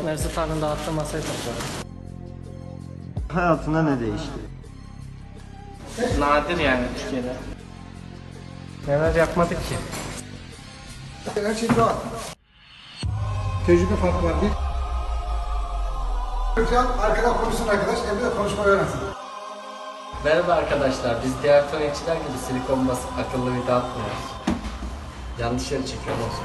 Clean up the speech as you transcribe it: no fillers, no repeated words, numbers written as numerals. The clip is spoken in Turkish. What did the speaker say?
Erzi Tanrı'nın dağıttığı masayı topladım. Hayatında ne değişti? Nadir yani Türkiye'de. Neler yapmadık ki? Her şey doğal. Tecrübe farkı var bir. Hocam arkadan konuşsun arkadaş, evde de konuşmayı öğrensin. Merhaba arkadaşlar, biz diğer tonetçiler gibi silikon basıp akıllı vida atmıyoruz. Yanlış yere çekiyorum olsun.